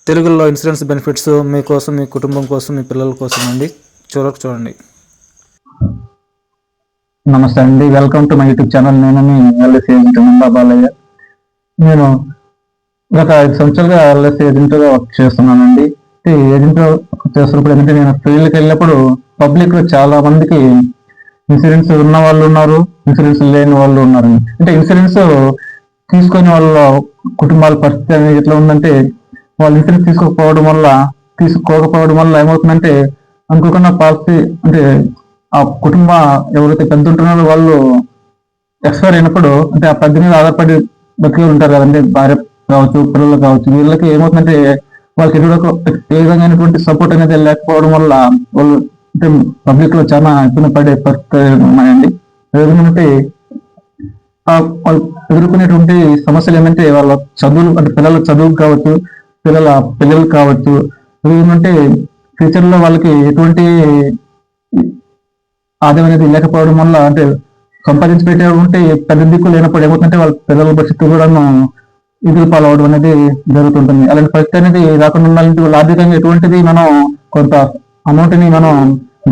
తెలుగులో insurance benefits మీకోసం, మీ కుటుంబం కోసం, మీ పిల్లల కోసం అండి. చూడండి. నమస్తే అండి, welcome to my YouTube channel. నేను మీ ఎల్ఐసి ఏజెంట్ ముందా బాలయ్య. నేను గత 5 సంవత్సరాలుగా ఎల్ఐసి ఏజెంట్గా వర్క్ చేస్తున్నానండి. ఏజెంట్ చేస్తున్నప్పుడు ఏంటంటే, నేను ఫీల్డ్కి వెళ్ళినప్పుడు పబ్లిక్లో చాలా మందికి ఇన్సూరెన్స్ ఉన్న వాళ్ళు ఉన్నారు, ఇన్సూరెన్స్ లేని వాళ్ళు ఉన్నారు. అంటే ఇన్సూరెన్స్ తీసుకునే వాళ్ళ కుటుంబాల పరిస్థితి అనేది ఎట్లా ఉందంటే, వాళ్ళు ఇన్సూరెన్స్ తీసుకోకపోవడం వల్ల ఏమవుతుందంటే, అనుకోకుండా పాలసీ అంటే ఆ కుటుంబ ఎవరైతే పెద్ద ఉంటున్నారో వాళ్ళు ఎక్స్పైర్ అయినప్పుడు, అంటే ఆ పెద్ద మీద ఆధారపడి బతికి ఉంటారు కదండి, భార్య కావచ్చు, పిల్లలు కావచ్చు. వీళ్ళకి ఏమవుతుందంటే, వాళ్ళకి ఏ విధంగా సపోర్ట్ అనేది లేకపోవడం వల్ల వాళ్ళు అంటే పబ్లిక్ లో చాలా ఇబ్బంది పడే పరిస్థితి ఉన్నాయండి. ఏదంటే వాళ్ళు ఎదుర్కొనేటువంటి సమస్యలు ఏంటంటే, వాళ్ళ చదువులు అంటే పిల్లల చదువు కావచ్చు, పిల్లలు కావచ్చు. ఏంటంటే ఫ్యూచర్ లో వాళ్ళకి ఎటువంటి ఆదాయం అనేది లేకపోవడం వల్ల, అంటే సంపాదించి పెట్టే ఉంటే పెద్ద దిక్కు లేనప్పుడు ఏమవుతుందంటే, వాళ్ళ పిల్లల భవిష్యత్తు కూడా ఎదురు పాలవడం అనేది జరుగుతుంటుంది. అలాంటి పరిస్థితి అనేది రాకుండా ఉండాలంటే, వాళ్ళ ఆర్థికంగా ఎటువంటిది మనం కొంత అమౌంట్ ని మనం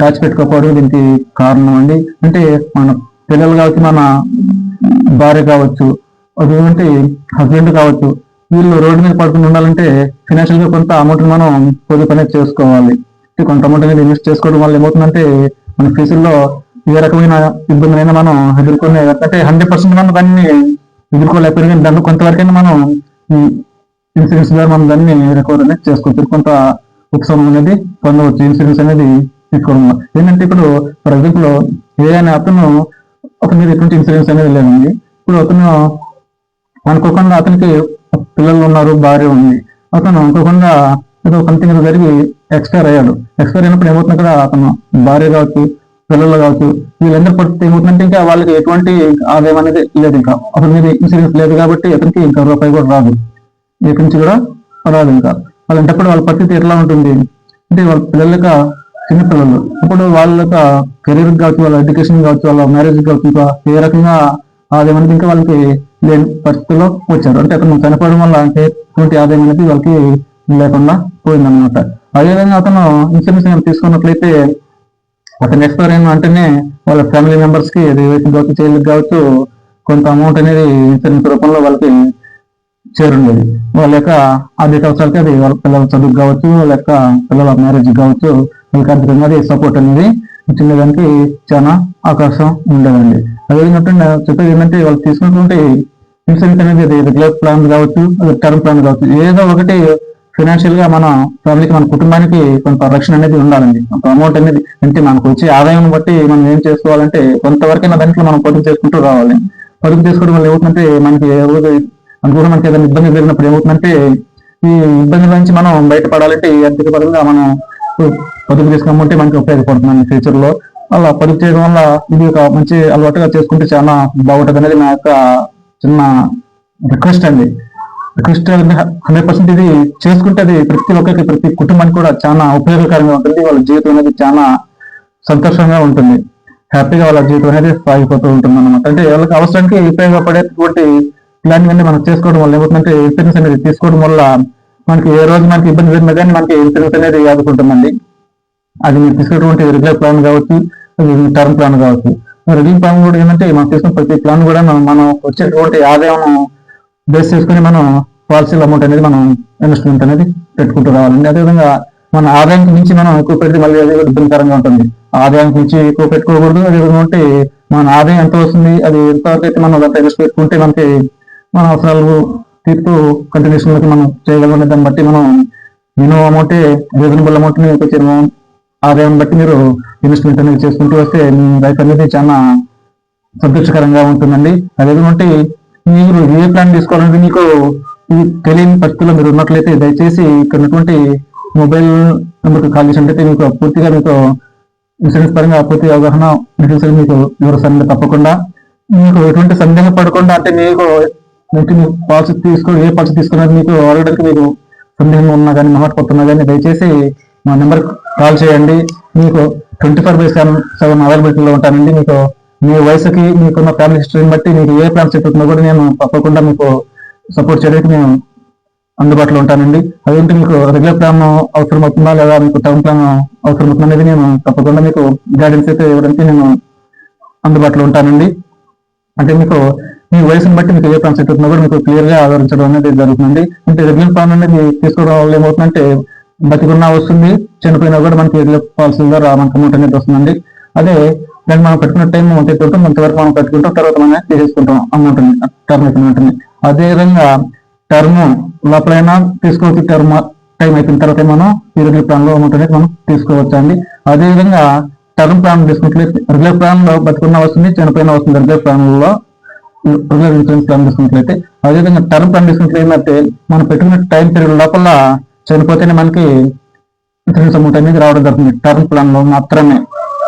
దాచిపెట్టుకోకపోవడం దీనికి కారణం అండి. అంటే మన పిల్లలు కావచ్చు, మన భార్య కావచ్చు, అదేంటే హస్బెండ్ కావచ్చు, వీళ్ళు రోడ్డు మీద పడుకుని ఉండాలంటే ఫైనాన్షియల్ గా కొంత అమౌంట్ మనం పొదుపు అనేది చేసుకోవాలి. కొంత అమౌంట్ అనేది ఇన్వెస్ట్ చేసుకోవడం వల్ల ఏమవుతుందంటే, మన ఫ్యూచర్ లో ఏ రకమైన ఇబ్బందులైనా మనం ఎదుర్కొనే, అంటే 100% మనం దాన్ని ఎదుర్కోలేకపోయినా కానీ దాంట్లో కొంతవరకైనా మనం ఈ ఇన్సూరెన్స్ ద్వారా మనం దాన్ని రికవర్ అనేది చేసుకోవచ్చు, కొంత ఉపశమనం అనేది పొందవచ్చు ఇన్సూరెన్స్ అనేది తీసుకోవడం వల్ల. ఏంటంటే ఇప్పుడు ఫర్ ఎగ్జాంపుల్ ఏదైనా అతని మీద ఎటువంటి ఇన్సూరెన్స్ అనేది లేదండి. ఇప్పుడు అతను అనుకోకుండా అతనికి పిల్లలు ఉన్నారు, భార్య ఉంది, అతను అనుకోకుండా ఏదో సంథింగ్ జరిగి ఎక్స్పైర్ అయ్యాడు. ఎక్స్పైర్ అయినప్పుడు ఏమవుతుంది, కదా అతను భార్య కావచ్చు, పిల్లలు కావచ్చు, వీళ్ళందరూ పరిస్థితి ఏమవుతుందంటే, ఇంకా వాళ్ళకి ఎటువంటి ఆదాయం అనేది లేదు. ఇంకా అతని మీద ఇన్సూరెన్స్ లేదు కాబట్టి అతనికి ఇంకా రూపాయి కూడా రాదు, ఎక్కడి నుంచి కూడా రాదు. ఇంకా అలాంటప్పుడు వాళ్ళ పరిస్థితి ఎట్లా ఉంటుంది అంటే, వాళ్ళ పిల్లలక చిన్నపిల్లలు, అప్పుడు వాళ్ళ కెరీర్ కావచ్చు, వాళ్ళ ఎడ్యుకేషన్ కావచ్చు, వాళ్ళ మ్యారేజ్ కావచ్చు, ఇంకా ఏ రకంగా ఆదాయం అనేది ఇంకా వాళ్ళకి లేని పరిస్థితుల్లో వచ్చారు. అంటే అతను చనిపోవడం వల్ల అంటే ఎటువంటి ఆదాయం అనేది వాళ్ళకి లేకుండా పోయిందనమాట. అదేవిధంగా అతను ఇన్సూరెన్స్ తీసుకున్నట్లయితే, అతను ఎక్స్పైర్ అయిన వెంటనే వాళ్ళ ఫ్యామిలీ మెంబర్స్ కి, రిలేషన్ కావచ్చు, చైల్డ్ కావచ్చు, కొంత అమౌంట్ అనేది ఇన్సూరెన్స్ రూపంలో వాళ్ళకి చేరుండేది. వాళ్ళ యొక్క ఆర్థిక అవసరాలకి, అది వాళ్ళ పిల్లల చదువు కావచ్చు, వాళ్ళ యొక్క పిల్లల మ్యారేజ్ కావచ్చు, వాళ్ళకి ఆర్థికంగా సపోర్ట్ అనేది ఇచ్చేదానికి చాలా అవకాశం ఉండేదండి. అదేవిధంగా చెప్పేది ఏంటంటే, వాళ్ళు తీసుకున్నటువంటి ఇన్సూరెన్స్ అనేది రెగ్యులర్ ప్లాన్ కావచ్చు, టర్మ్ ప్లాన్ కావచ్చు, ఏదో ఒకటి ఫైనాన్షియల్ గా మన ఫ్యామిలీకి, మన కుటుంబానికి కొంత రక్షణ అనేది ఉండాలండి. కొంత అమౌంట్ అనేది, అంటే మనకు వచ్చే ఆదాయం బట్టి మనం ఏం చేసుకోవాలంటే, కొంతవరకైనా దాంట్లో మనం పొదుపు చేసుకుంటూ రావాలి. పొదుపు చేసుకోవడం వల్ల ఏమవుతుందంటే, మనకి అనుకోకుండా మనకి ఏదైనా ఇబ్బంది జరిగినప్పుడు ఏమవుతుందంటే, ఈ ఇబ్బంది నుంచి మనం బయటపడాలంటే ఈ ఆర్థిక పరంగా మనం పొదుపు చేసుకోమంటే మనకి ఉపయోగపడుతుంది ఫ్యూచర్ లో. అలా పొదుపు చేయడం వల్ల ఇది ఒక మంచి అలవాటుగా చేసుకుంటే చాలా బాగుంటుంది అనేది నా యొక్క చిన్న రిక్వెస్ట్ అండి. రిక్వెస్ట్ 100% ఇది చేసుకుంటే అది ప్రతి ఒక్కరికి, ప్రతి కుటుంబానికి కూడా చాలా ఉపయోగకరంగా ఉంటుంది. వాళ్ళ జీవితం అనేది చాలా సంతోషంగా ఉంటుంది, హ్యాపీగా వాళ్ళ జీవితం అనేది సాగిపోతూ ఉంటుంది అనమాట. అంటే వాళ్ళకి అవసరానికి ఉపయోగపడేటువంటి ప్లాన్ అన్ని మనం చేసుకోవడం వల్ల ఏమవుతుందంటే, ఇన్సూరెన్స్ అనేది తీసుకోవడం వల్ల మనకి ఏ రోజు మనకి ఇబ్బంది జరిగినా కానీ మనకి ఇన్సూరెన్స్ అనేది ఆదుకుంటుందండి. అది మీరు తీసుకున్నటువంటి రెగ్యులర్ ప్లాన్ కావచ్చు, టర్మ్ ప్లాన్ కావచ్చు. రెగ్యులర్ ప్లాన్ కూడా ఏంటంటే, మనం తీసుకున్న ప్రతి ప్లాన్ కూడా మనం వచ్చేటువంటి ఆదాయం బేస్ చేసుకుని మనం పాలసీల అమౌంట్ అనేది మనం ఇన్వెస్ట్మెంట్ అనేది పెట్టుకుంటూ రావాలండి. అదేవిధంగా మన ఆదాయానికి మించి మనం ఎక్కువ పెడితే మళ్ళీ అది ఇబ్బందికరంగా ఉంటుంది. ఆదాయానికి మించి ఎక్కువ పెట్టుకోకూడదు. అదేవిధంగా ఉంటే మన ఆదాయం ఎంత వస్తుంది, అది ఎంతవరకు అయితే మనం అంత ఇన్వెస్ట్ పెట్టుకుంటే మనకి మన అవసరాలు తీర్పు కంటిన్యూషన్ లోకి మనం చేయగలం. దాన్ని బట్టి మనం మినిమం అమౌంటే, రీజనబుల్ అమౌంట్ ని కొంచెం ఆదాయం బట్టి మీరు ఇన్వెస్ట్మెంట్ అనేది చేసుకుంటూ వస్తే మీ లైఫ్ అనేది చాలా సంతోషకరంగా ఉంటుందండి. అదేవిధంగా మీరు ఏ ప్లాన్ తీసుకోవాలంటే, మీకు ఈ తెలియని పరిస్థితుల్లో మీరు ఉన్నట్లయితే దయచేసి ఇక్కడ ఉన్నటువంటి మొబైల్ నెంబర్కి కాల్ చేసినట్లయితే మీకు పూర్తిగా మీకు ఇన్సూరెన్స్ పరంగా పూర్తి అవగాహన డీటెయిల్స్ మీకు వివరిస్తానండి. తప్పకుండా మీకు ఎటువంటి సందేహం పడకుండా, అంటే మీకు పాలసీ ఏ పాలసీ తీసుకున్నది మీకు అడగడానికి మీకు సందేహం ఉన్నా కానీ, మొహమాట పడుతున్నా కానీ దయచేసి మా నెంబర్ కాల్ చేయండి. మీకు 24/7 అవైలబిలిటీలో ఉంటానండి. మీకు మీ వయసుకి, మీకున్న ఫ్యామిలీ హిస్టరీని బట్టి మీకు ఏ ప్లాన్ సెట్ అవుతుందో కూడా నేను తప్పకుండా మీకు సపోర్ట్ చేయడానికి నేను అందుబాటులో ఉంటానండి. అదేంటి మీకు రెగ్యులర్ ప్లాన్ అవసరం అవుతుందా లేదా మీకు టర్మ్ ప్లాన్ అవసరం అవుతుందా అనేది నేను తప్పకుండా మీకు గైడెన్స్ అయితే ఇవ్వడానికి నేను అందుబాటులో ఉంటానండి. అంటే మీకు మీ వయసుని బట్టి మీకు ఏ ప్లాన్ సెట్ అవుతుందో కూడా మీకు క్లియర్ గా ఆదరించడం అనేది జరుగుతుంది. అంటే రెగ్యులర్ ప్లాన్ అనేది తీసుకోవడం వల్ల ఏమవుతుందంటే బతికున్నా వస్తుంది, చనిపోయినా కూడా మనకి రెగ్యులర్ పాలసీ ద్వారా మనకి అమౌంట్ అనేది వస్తుందండి. అదే దాన్ని మనం పెట్టుకున్న టైం ఉంటుంది, కొంతవరకు మనం పెట్టుకుంటాం, తర్వాత మనం తీసేసుకుంటాం అమౌంట్ టర్మ్ అయిపోయిన. అదే విధంగా టర్మ్ లోపలైనా తీసుకోవచ్చు, టర్మ్ టైం అయిపోయిన తర్వాత మనం ఈ రెగ్యులర్ ప్లాన్ లో అమౌంట్ అనేది మనం తీసుకోవచ్చు అండి. అదే విధంగా టర్మ్ ప్లాన్ తీసుకున్నట్లయితే రెగ్యులర్ ప్లాన్ లో బతుకున్న వస్తుంది, చనిపోయిన వస్తుంది. రెగ్యులర్ ఇన్సూరెన్స్ ప్లాన్ తీసుకున్నట్లయితే అదేవిధంగా టర్మ్ ప్లాన్ తీసుకున్నట్లయితే ఏంటంటే మనం పెట్టుకున్న టైం పీరియడ్ లోపల చనిపోతేనే మనకి ఇన్సూరెన్స్ అమౌంట్ అనేది రావడం జరుగుతుంది. టర్మ్ ప్లాన్ లో మాత్రమే.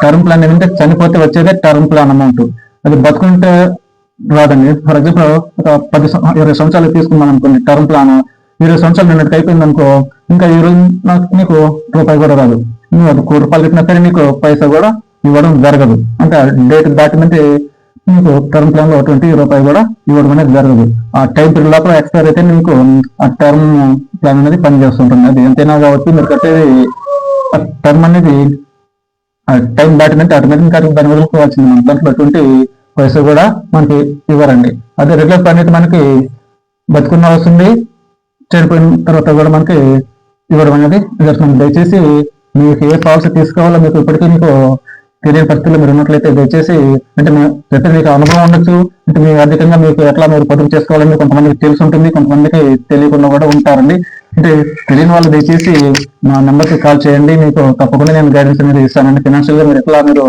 టర్మ్ ప్లాన్ ఏంటంటే చనిపోతే వచ్చేదే టర్మ్ ప్లాన్ అమౌంట్, అది బతుకుంటే రాదండి. ఫర్ ఎగ్జాంపుల్ ఒక 20 సంవత్సరాలు తీసుకున్నాం అనుకోండి, టర్మ్ ప్లాన్ 20 సంవత్సరాలు నిన్నటికి అయిపోయింది అనుకో, ఇంకా ఈ రోజు నీకు రూపాయి కూడా రాదు. నువ్వు అది ₹1 కట్టినా సరే నీకు పైసా కూడా ఇవ్వడం జరగదు. అంటే డేట్ దాటిందంటే మీకు టర్మ్ ప్లాన్ లో ₹20 కూడా ఇవ్వడం అనేది జరగదు. ఆ టైం పీరియడ్ లోపల ఎక్స్పైర్ అయితే మీకు ఆ టర్మ్ ప్లాన్ అనేది పనిచేస్తుంటుంది. అది ఎంతైనా కావచ్చు, మీరు కట్టేది టర్మ్ అనేది టైం దాటిందంటే ఆటోమేటిక్ దాని వదులుకోవాల్సింది. మన దాంట్లో పైసా కూడా మనకి ఇవ్వరండి. అదే రెగ్యులర్ ప్లాన్ అయితే మనకి బతుకున్న వస్తుంది, చనిపోయిన తర్వాత కూడా మనకి ఇవ్వడం అనేది జరుగుతుంది. దయచేసి మీకు ఏ పాలసీ తీసుకోవాలో మీకు ఇప్పటికీ మీకు తెలియని పరిస్థితుల్లో మీరు ఉన్నట్లయితే దయచేసి, అంటే మీకు అనుభవం ఉండొచ్చు, అంటే మీ ఆర్థికంగా మీకు ఎట్లా మీరు పొదుపు చేసుకోవాలని కొంతమందికి తెలిసి ఉంటుంది, కొంతమందికి తెలియకుండా కూడా ఉంటారండి. అంటే తెలియని వాళ్ళు దయచేసి నా నెంబర్కి కాల్ చేయండి, మీకు తప్పకుండా నేను గైడెన్స్ అనేది ఇస్తానండి. ఫైనాన్షియల్ గా మీరు ఎట్లా మీరు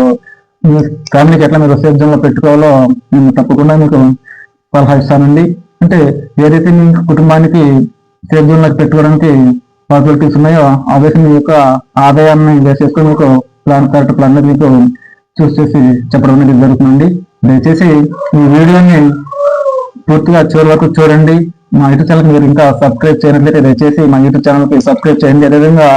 మీ ఫ్యామిలీకి ఎట్లా మీరు సేఫ్ జోన్ లో పెట్టుకోవాలో నేను తప్పకుండా మీకు సలహా ఇస్తానండి. అంటే ఏదైతే మీ కుటుంబానికి సేఫ్ జోన్ లోకి పెట్టుకోవడానికి పాసిబిలిటీస్ ఉన్నాయో అదైతే మీ యొక్క ఆదాయాన్ని వేసేసుకొని మీకు కరెక్ట్ ప్లాన్ అనేది మీకు చూస్ చేసి చెప్పడం అనేది జరుగుతుందండి. దయచేసి ఈ వీడియోని పూర్తిగా చివరి వరకు చూడండి. మా యూట్యూబ్ ఛానల్ మీరు ఇంకా సబ్స్క్రైబ్ చేయనట్లయితే దయచేసి మా యూట్యూబ్ ఛానల్ కి సబ్స్క్రైబ్ చేయండి. అదేవిధంగా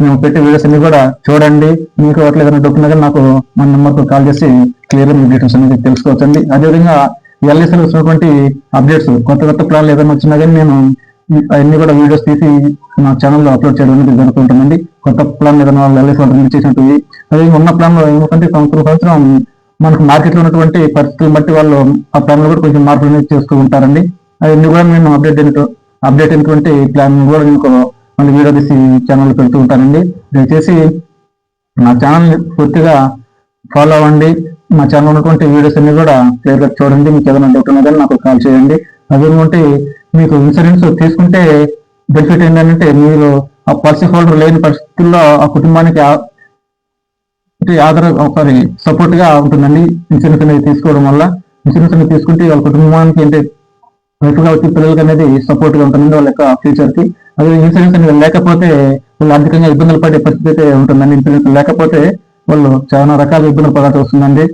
మేము పెట్టే వీడియోస్ అన్ని కూడా చూడండి. మీకు అట్లా ఏదైనా డౌట్ ఉన్నా కానీ నాకు మన నెంబర్కి కాల్ చేసి క్లియర్ మీ డీటెయిల్స్ అనేది తెలుసుకోవచ్చండి. అదేవిధంగా ఎల్ఐసిలో వచ్చినటువంటి అప్డేట్స్, కొత్త ప్లాన్లు ఏదైనా వచ్చినా కానీ నేను అన్ని కూడా వీడియోస్ తీసి నా ఛానల్లో అప్లోడ్ చేయడం అనేది జరుగుతుంటుందండి. కొత్త ప్లాన్ ఏదైనా ఎల్ఐసి వాళ్ళు చేసినట్టు, అదే ఉన్న ప్లాన్ లో ఏమిటంటే సంవత్సరం మనకు మార్కెట్ లో ఉన్నటువంటి పరిస్థితులను బట్టి వాళ్ళు ఆ ప్లాన్ లో కూడా కొంచెం మార్పులు అనేది చేస్తూ ఉంటారండి. అవన్నీ కూడా నేను అప్డేట్ అయినటువంటి ప్లాన్ కూడా మీకు మళ్ళీ వీడియో తీసి ఛానల్లో పెడుతూ ఉంటానండి. దయచేసి నా ఛానల్ పూర్తిగా ఫాలో అవ్వండి. మా ఛానల్ ఉన్నటువంటి వీడియోస్ అన్ని కూడా క్లియర్ గా చూడండి. మీకు ఏదైనా డౌట్ ఉన్నా కానీ నాకు కాల్ చేయండి. అదేంటే మీకు ఇన్సూరెన్స్ తీసుకుంటే బెనిఫిట్ ఏంటంటే మీరు ఆ పాలసీ హోల్డర్ లేని పరిస్థితుల్లో ఆ కుటుంబానికి సపోర్ట్ గా ఉంటుందండి ఇన్సూరెన్స్ అనేది తీసుకోవడం వల్ల. ఇన్సూరెన్స్ అనేది తీసుకుంటే వాళ్ళ కుటుంబానికి అంటే వైఫ్ కావచ్చు, పిల్లలకి అనేది సపోర్ట్ గా ఉంటుందండి వాళ్ళ యొక్క ఫ్యూచర్ కి. అదే ఇన్సూరెన్స్ అనేది లేకపోతే వాళ్ళు ఆర్థికంగా ఇబ్బందులు పడే పరిస్థితి అయితే ఉంటుందండి. ఇన్సూరెన్స్ లేకపోతే వాళ్ళు చాలా రకాల ఇబ్బందులు పడాల్సి వస్తుందండి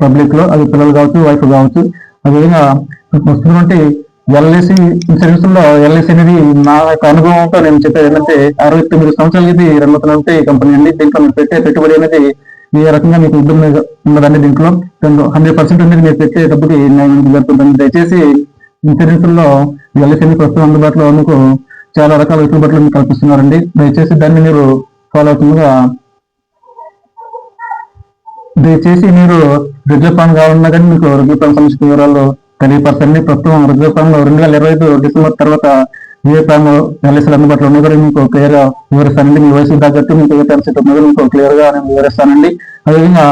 పబ్లిక్ లో, అది పిల్లలు కావచ్చు, వైఫ్ కావచ్చు. అదేవిధంగా వస్తున్నటువంటి ఎల్ఐసి ఇన్సూరెన్స్ లో ఎల్ఐసి అనేది నా యొక్క అనుభవంతో నేను చెప్పేది ఏంటంటే 69 సంవత్సరాలు ఇది రన్ అవుతున్నటువంటి కంపెనీ అండి. దీంట్లో మీరు పెట్టే పెట్టుబడి అనేది ఏ రకంగా మీకు ఇబ్బంది ఉండదండి. దీంట్లో 100% అనేది మీరు పెట్టే డబ్బుకి జరుగుతుందండి. దయచేసి ఇన్సూరెన్స్ లో ఎల్ఐసి ప్రస్తుతం అందుబాటులో మీకు చాలా రకాల వెసులుబాట్లు మీకు కల్పిస్తున్నారండి. దయచేసి దాన్ని మీరు ఫాలో అవుతుందిగా. దయచేసి మీరు రెగ్యులర్ ప్లాన్ కావాలన్నా కానీ మీకు రెగ్యులర్ ప్లాన్ సంబంధించిన వివరాలు తెలియపరచండి. ప్రస్తుతం రెగ్యులర్ ప్లాన్ లో 2025 డిసెంబర్ తర్వాత ఏ ప్లాన్ ఎల్ఐసీలు అందుబాటులో ఉన్నాయి కూడా మీకు క్లియర్ గా వివరిస్తానండి. మీ వయసు తగ్గట్టు మీకు ఏ ప్లాన్ సెట్ అవుతుందో మీకు క్లియర్ గా నేను వివరిస్తానండి. అదేవిధంగా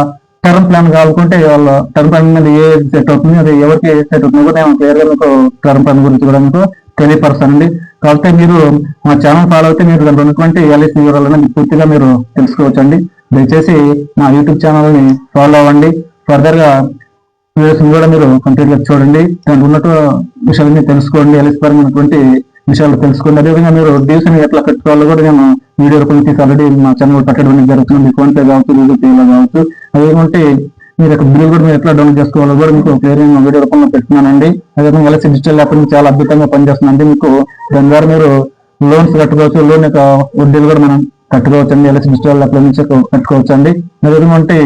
టర్మ్ ప్లాన్ కావాలనుకుంటే వాళ్ళ టర్మ్ ప్లాన్ మీద ఏ సెట్ అవుతుంది, అది ఎవరికి సెట్ అవుతుందో కూడా నేను క్లియర్ గా మీకు టర్మ్ ప్లాన్ గురించి కూడా మీకు తెలియపరుస్తానండి. కాబట్టి మీరు మా ఛానల్ ఫాలో అయితే మీరు దాంట్లో ఉన్నటువంటి ఎల్ఐసి వివరాలను పూర్తిగా మీరు తెలుసుకోవచ్చండి. దయచేసి మా యూట్యూబ్ ఛానల్ ని ఫాలో అవ్వండి. ఫర్దర్ గా వీడియోస్ కూడా మీరు కంప్లీట్ గా చూడండి. దాంట్లో ఉన్నట్టు విషయాలన్నీ తెలుసుకోండి, ఎల్ఐసి పరమైనటువంటి విషయాలు తెలుసుకోండి. అదేవిధంగా మీరు డ్యూస్ ని ఎట్లా కట్టుకోవాలో కూడా నేను వీడియో రూపంలో తీసి ఆల్రెడీ మా ఛానల్ పెట్టడం జరుగుతుంది. ఫోన్ పే కావచ్చు, గూగుల్ పే కావచ్చు. అదేమంటే మీరు యొక్క బిల్ కూడా మీరు ఎట్లా డౌన్లోడ్ చేసుకోవాలో కూడా మీకు క్లియర్ వీడియో రూపంలో పెడుతున్నానండి. అదేవిధంగా ఎల్ఐసి డిజిటల్ యాప్ చాలా అద్భుతంగా పనిచేస్తుందండి. మీకు దాని ద్వారా మీరు లోన్స్ కట్టుకోవచ్చు, లోన్ యొక్క వడ్డీలు కూడా మనం కట్టుకోవచ్చు అండి. ఎల్ఐసి డిజిటల్ యాప్ నుంచి కట్టుకోవచ్చు అండి. అదేవిధంగా అంటే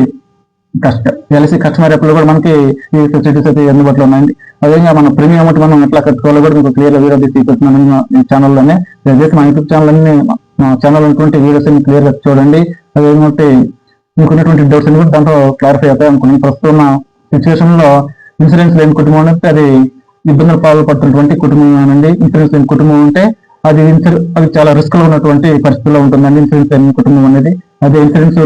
ఎల్ఐసి కస్టమర్ యాప్లో కూడా మనకి ఈ ఫెసిలిటీస్ అయితే అందుబాటులో ఉన్నాయండి. అదేవిధంగా మన ప్రీమియం అమౌంట్ మనం ఎట్లా కట్టుకోవాలో కూడా మీకు క్లియర్ వీడియో తీసుకొస్తున్నాను ఈ ఛానల్లోనే. దయచేసి మా యూట్యూబ్ ఛానల్ అన్ని మా ఛానల్ ఉన్నటువంటి వీడియోస్ అన్ని క్లియర్ గా చూడండి. అదేంటంటే మీకున్నటువంటి డౌట్స్ అన్ని కూడా దాంట్లో క్లారిఫై అవుతాయి అనుకున్నాను. ప్రస్తుతం ఉన్న సిచ్యువేషన్ లో ఇన్సూరెన్స్ లేని కుటుంబం అంటే అది ఇబ్బందులు పాల్పడుతున్నటువంటి కుటుంబం అనండి. ఇన్సూరెన్స్ లేని కుటుంబం అంటే అది చాలా రిస్క్ లో ఉన్నటువంటి పరిస్థితుల్లో ఉంటుందండి ఇన్సూరెన్స్ లేని కుటుంబం అనేది. అదే ఇన్సూరెన్స్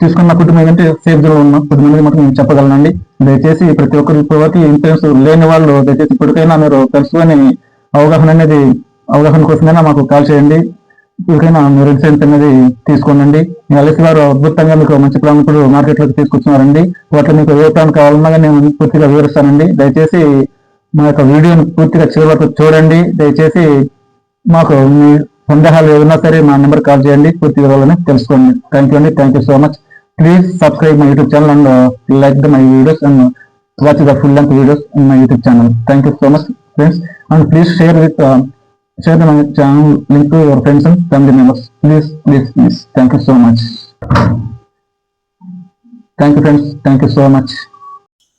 తీసుకున్న కుటుంబం ఏంటంటే సేఫ్ జోన్ ఉన్న కుటుంబం అనేది మాత్రం నేను చెప్పగలనండి. దయచేసి ప్రతి ఒక్కరు ఇప్పటివరకు ఇన్సూరెన్స్ లేని వాళ్ళు దయచేసి ఇప్పటికైనా మీరు తెలుసుకొని అవగాహన కోసమైనా మాకు కాల్ చేయండి. ఇప్పటికైనా మీరు ఇన్సూరెన్స్ అనేది తీసుకోనండి. ఎల్ఐసి వారు అద్భుతంగా మీకు మంచి ప్లాన్ ఇప్పుడు మార్కెట్ లోకి తీసుకొస్తున్నారండి. వాటిలో మీకు ఏ ప్లాన్ కావాలన్నా నేను పూర్తిగా వివరిస్తానండి. దయచేసి మా యొక్క వీడియోని పూర్తిగా చివరి వరకు చూడండి. దయచేసి మాకు మీ సందేహాలు ఏదైనా సరే మా నెంబర్ కాల్ చేయండి, పూర్తి వివరాలను తెలుసుకోండి. థ్యాంక్ యూ అండి. Thank you so much. Please subscribe my YouTube channel and like my videos and watch the full length videos in my YouTube channel. Thank you so much friends, and please share my channel link to your friends and family members. Please. Thank you so much. Thank you friends. Thank you so much.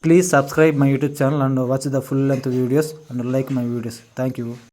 Please subscribe my YouTube channel and watch the full length videos and like my videos. Thank you.